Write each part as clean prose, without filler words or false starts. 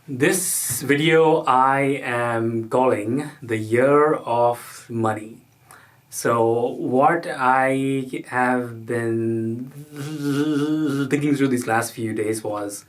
This video I am calling the year of money. So what I have been thinking through these last few days was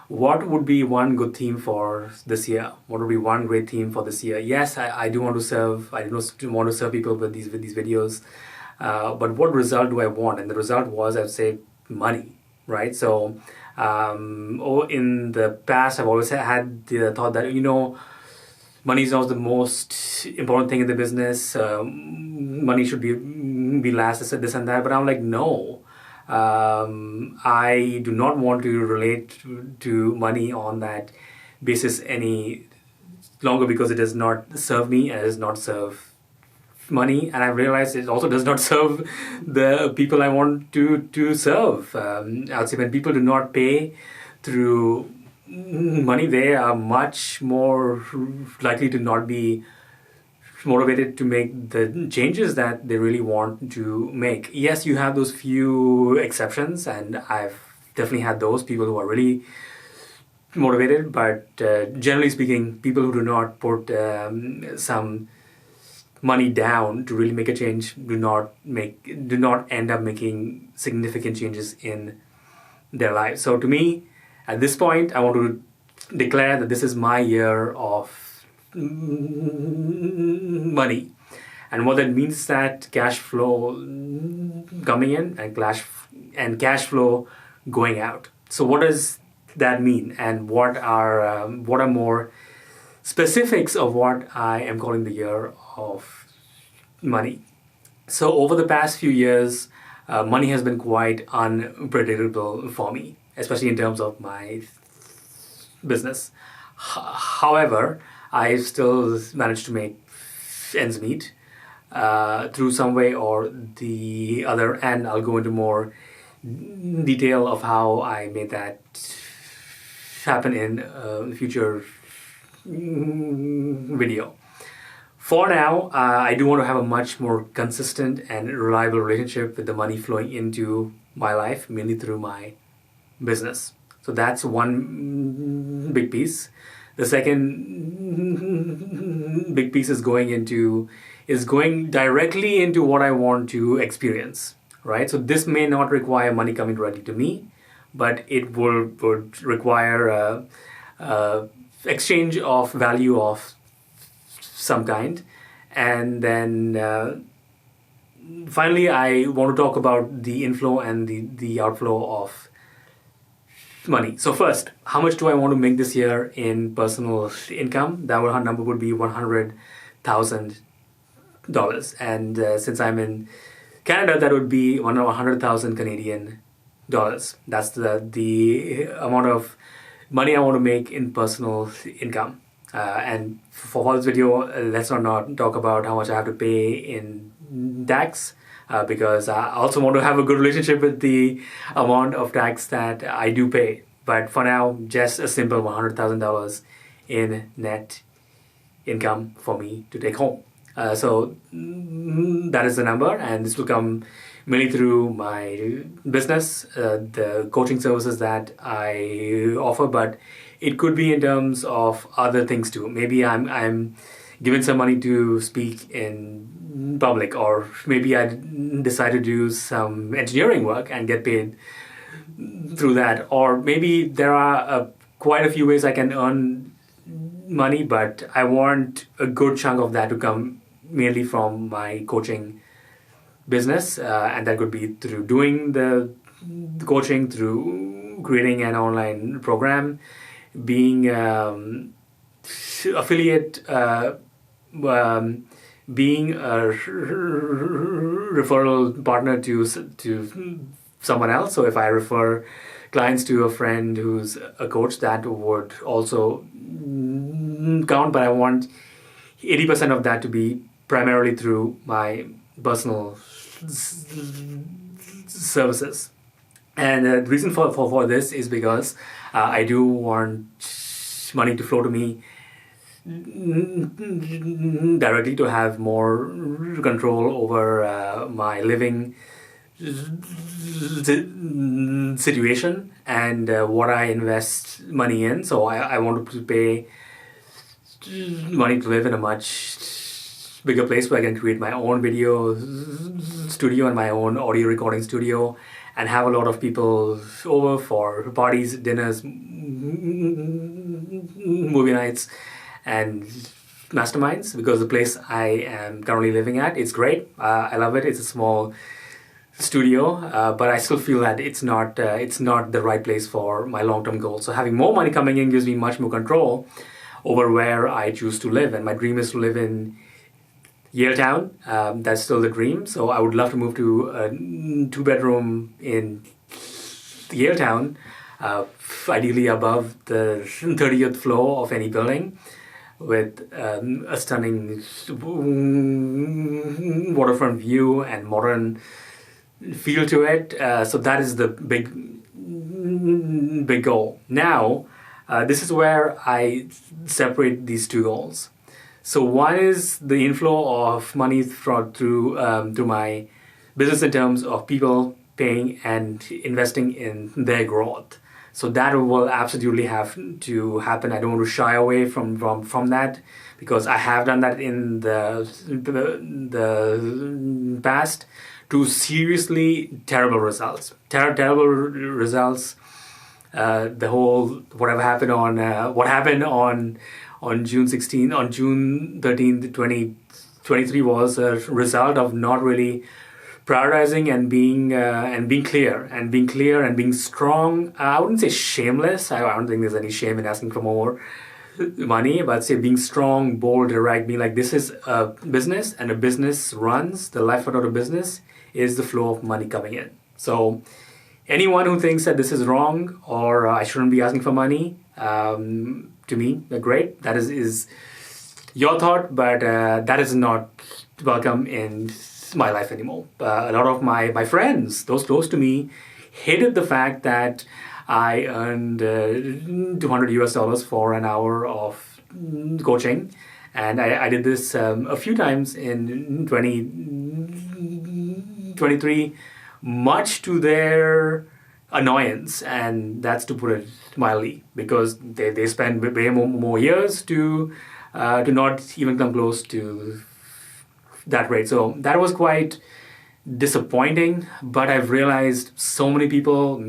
what would be one good theme for this year? What would be one great theme for this year? Yes, I do want to serve. I do want to serve people with these videos. But what result do I want? And the result was, I'd say, money, right? So in the past, I've always had the thought that, money is not the most important thing in the business. Money should be last, this and that. But I'm like, no. I do not want to relate to money on that basis any longer, because it does not serve me and it does not serve money, and I've realized it also does not serve the people I want to serve. I'd say when people do not pay through money, they are much more likely to not be motivated to make the changes that they really want to make. Yes, you have those few exceptions, and I've definitely had those people who are really motivated, but generally speaking, people who do not put some money down to really make a change do not end up making significant changes in their lives. So to me, at this point, I want to declare that this is my year of money. And what that means is that cash flow coming in and cash flow going out. So what does that mean, and what are more specifics of what I am calling the year of money? So over the past few years, money has been quite unpredictable for me, especially in terms of my business. However, I still managed to make ends meet through some way or the other, and I'll go into more detail of how I made that happen in future video. For now, I do want to have a much more consistent and reliable relationship with the money flowing into my life, mainly through my business. So that's one big piece. The second big piece is going directly into what I want to experience, right? So this may not require money coming directly to me, but it would require exchange of value of some kind. And then finally, I want to talk about the inflow and the outflow of money. So first, how much do I want to make this year in personal income? That number would be $100,000. And since I'm in Canada, that would be 100,000 Canadian dollars. That's the amount of money I want to make in personal income. And for this video, let's not talk about how much I have to pay in tax, because I also want to have a good relationship with the amount of tax that I do pay. But for now, just a simple $100,000 in net income for me to take home. So that is the number, and this will come mainly through my business, the coaching services that I offer, but it could be in terms of other things too. Maybe I'm given some money to speak in public, or maybe I decide to do some engineering work and get paid through that, or maybe there are quite a few ways I can earn money, but I want a good chunk of that to come mainly from my coaching business, and that could be through doing the coaching, through creating an online program, being affiliate, being a referral partner to someone else. So if I refer clients to a friend who's a coach, that would also count, but I want 80% of that to be primarily through my personal services. And the reason for this is because I do want money to flow to me directly, to have more control over my living situation and what I invest money in. So I want to pay money to live in a much bigger place where I can create my own video studio and my own audio recording studio and have a lot of people over for parties, dinners, movie nights, and masterminds, because the place I am currently living at, it's great. I love it. It's a small studio, but I still feel that it's not the right place for my long-term goals. So having more money coming in gives me much more control over where I choose to live, and my dream is to live in Yaletown. That's still the dream. So I would love to move to a 2-bedroom in Yaletown, ideally above the 30th floor of any building, with a stunning waterfront view and modern feel to it. So that is the big goal. Now, this is where I separate these two goals. So one is the inflow of money through my business in terms of people paying and investing in their growth. So that will absolutely have to happen. I don't want to shy away from that, because I have done that in the past to seriously terrible results. Terrible results. The whole what happened on June 13th, 2023 was a result of not really prioritizing and being clear and being strong. I wouldn't say shameless. I don't think there's any shame in asking for more money, but say being strong, bold, direct, being like, this is a business, and a business runs. The lifeblood of a business is the flow of money coming in. So anyone who thinks that this is wrong or I shouldn't be asking for money, to me, great. That is your thought, but that is not welcome in my life anymore. A lot of my friends, those close to me, hated the fact that I earned $200 for an hour of coaching, and I did this a few times in 2023, much to their annoyance, and that's to put it mildly, because they spend way more years to not even come close to that rate. So that was quite disappointing, but I've realized many people,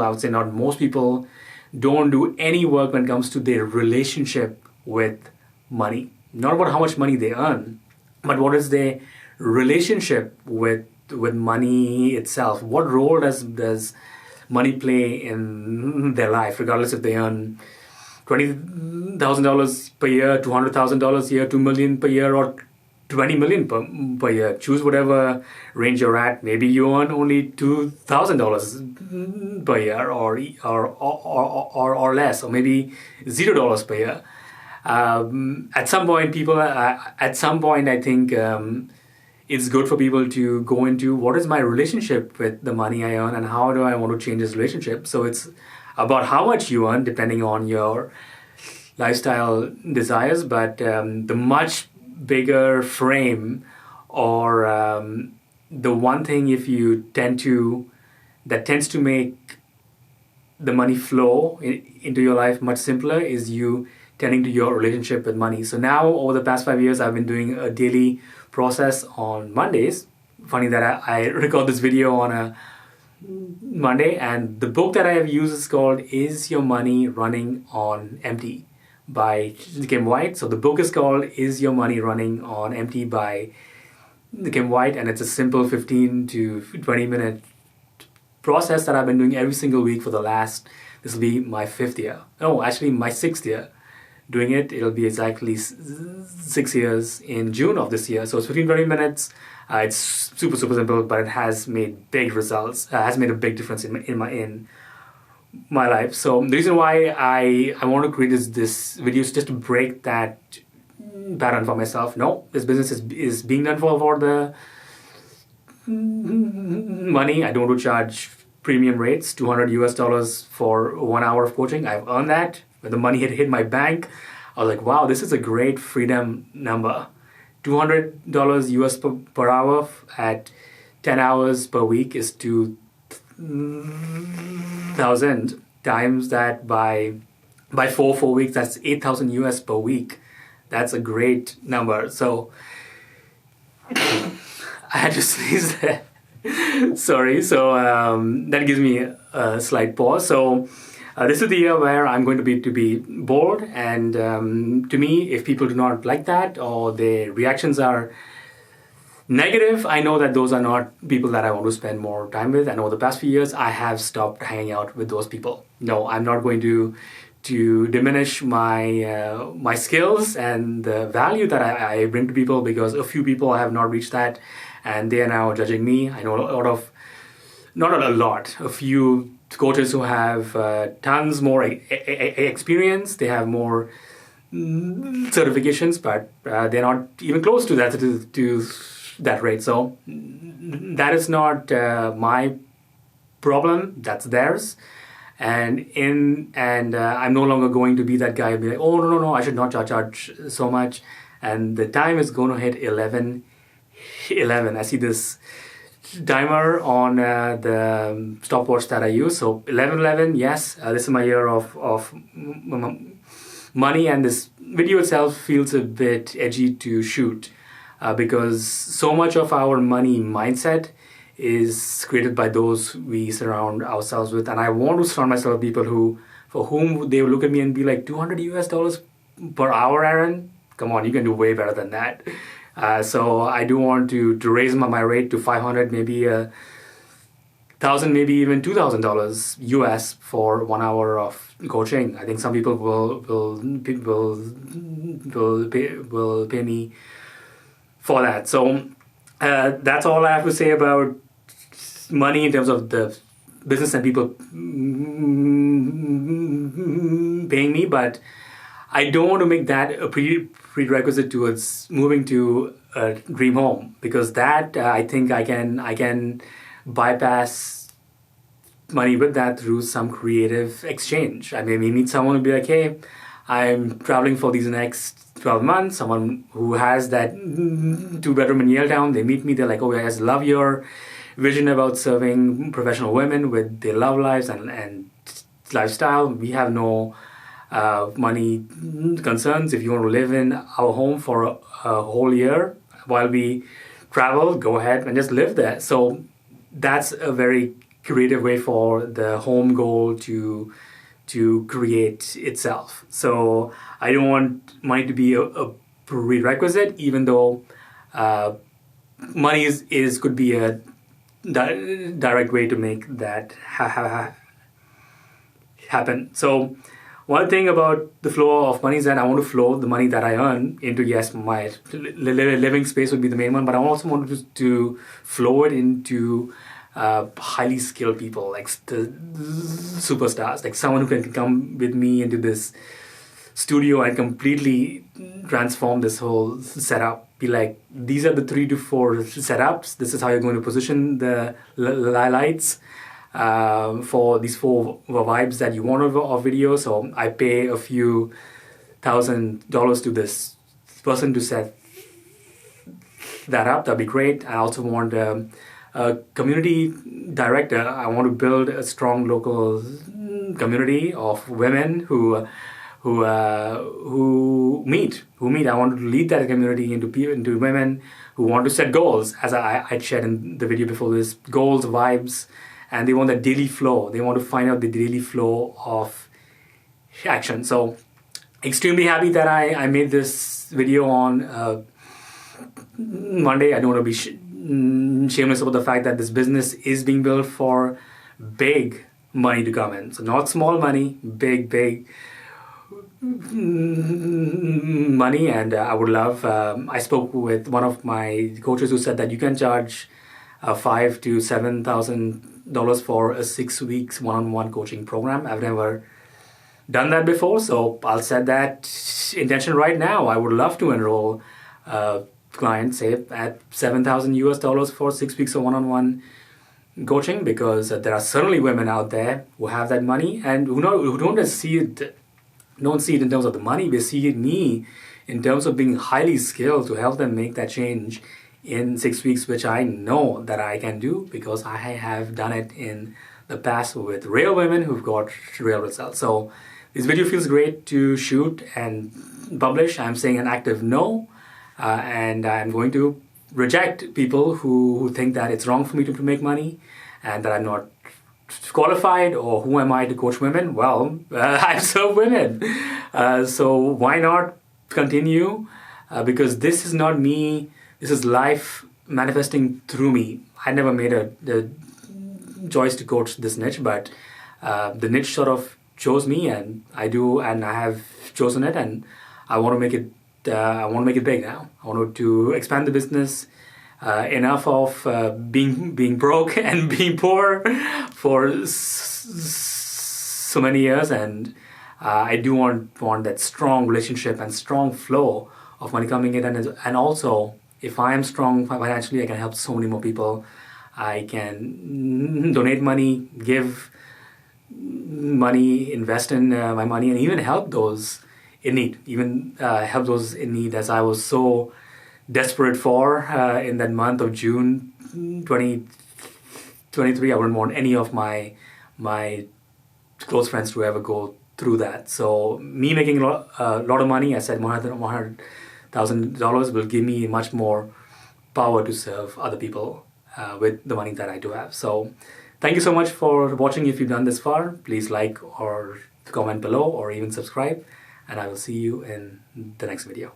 I would say not most people, don't do any work when it comes to their relationship with money. Not about how much money they earn, but what is their relationship with money itself. What role does money play in their life, regardless if they earn $20,000 per year, $200,000 a year, $2 million per year, or $20 million per year. Choose whatever range you're at. Maybe you earn only $2,000 per year, or less, or maybe $0 per year. At some point, I think it's good for people to go into what is my relationship with the money I earn, and how do I want to change this relationship. So it's about how much you earn depending on your lifestyle desires, but the much bigger frame, or the one thing that tends to make the money flow into your life much simpler is you tending to your relationship with money. So now, over the past 5 years, I've been doing a daily process on Mondays. Funny that I record this video on a Monday, and the book that I have used is called Is Your Money Running on Empty by Kim White. So the book is called Is Your Money Running on Empty by Kim White, and it's a simple 15 to 20 minute process that I've been doing every single week for this will be my 5th year. No, actually my 6th year doing it. It'll be exactly 6 years in June of this year. So it's 15, 20 minutes. It's super simple, but it has made big results. Has made a big difference in my life. So the reason why I want to create this video is just to break that pattern for myself. No, this business is being done for the money. I don't want to charge premium rates, $200 for 1 hour of coaching. I've earned that. When the money hit my bank, I was like, wow, this is a great freedom number. $200 per hour at 10 hours per week is 2,000 times that by 4 weeks, that's 8,000 US per week. That's a great number. So I had to sneeze there. Sorry. So that gives me a slight pause. So this is the year where I'm going to be bored, and to me, if people do not like that or their reactions are negative, I know that those are not people that I want to spend more time with. And over the past few years, I have stopped hanging out with those people. No, I'm not going to diminish my skills and the value that I bring to people, because a few people have not reached that, and they are now judging me. I know a few coaches who have tons more experience. They have more certifications, but they're not even close to that rate. So that is not my problem. That's theirs. And I'm no longer going to be that guy and be like, oh no, I should not charge so much. And the time is going to hit 11. I see this timer on the stopwatch that I use. So 11. Yes, this is my year of money, and this video itself feels a bit edgy to shoot because so much of our money mindset is created by those we surround ourselves with. And I want to surround myself with people for whom they will look at me and be like, $200 US per hour, Aaron? Come on, you can do way better than that. So I do want to raise my rate to 500, maybe $1,000, maybe even $2,000 US for 1 hour of coaching. I think some people will pay me for that. So that's all I have to say about money in terms of the business and people paying me. But I don't want to make that a prerequisite towards moving to a dream home, because that I think I can bypass money with that through some creative exchange. I may meet someone and be like, hey, I'm traveling for these next 12 months. Someone who has that 2-bedroom in Yaletown, they meet me, they're like, oh, I just love your vision about serving professional women with their love lives and lifestyle. We have no money concerns. If you want to live in our home for a whole year while we travel, go ahead and just live there. So that's a very creative way for the home goal to create itself. So I don't want money to be a prerequisite, even though money could be a direct way to make that happen. So one thing about the flow of money is that I want to flow the money that I earn into, yes, my living space would be the main one, but I also want to flow it into highly skilled people, like the superstars, like someone who can come with me into this studio and completely transform this whole setup. Be like, these are the 3 to 4 setups. This is how you're going to position the lights for these 4 vibes that you want of video. So I pay a few $1,000 to this person to set that up. That'd be great. I also want a community director. I want to build a strong local community of women who meet. I want to lead that community into women who want to set goals, as I shared in the video before this, goals, vibes, and they want that daily flow. They want to find out the daily flow of action. So extremely happy that I made this video on Monday. I don't want to be shameless about the fact that this business is being built for big money to come in. So not small money, big money. And I would love, I spoke with one of my coaches who said that you can charge $5,000 to $7,000 for a 6 weeks one-on-one coaching program. I've never done that before, so I'll set that intention right now. I would love to enroll clients, say, at $7,000 US for 6 weeks of one-on-one coaching, because there are certainly women out there who have that money and who don't just see it in terms of the money. They see me in terms of being highly skilled to help them make that change in 6 weeks, which I know that I can do because I have done it in the past with real women who've got real results. So this video feels great to shoot and publish. I'm saying an active no, and I'm going to reject people who think that it's wrong for me to make money and that I'm not qualified, or who am I to coach women? Well, I serve women. So why not continue? Because this is not me, this is life manifesting through me. I never made the choice to coach this niche, but the niche sort of chose me, and I have chosen it, and I want to make it. I want to make it big now. I want to expand the business enough of being broke and being poor for so many years, and I do want that strong relationship and strong flow of money coming in, and also if I am strong financially, I can help so many more people. I can donate money, give money, invest in my money, and even help those in need. Help those in need, as I was so desperate for in that month of June 2023. I wouldn't want any of my close friends to ever go through that. So me making a lot of money, I said $100,000 will give me much more power to serve other people with the money that I do have. So thank you so much for watching. If you've done this far, please like or comment below or even subscribe, and I will see you in the next video.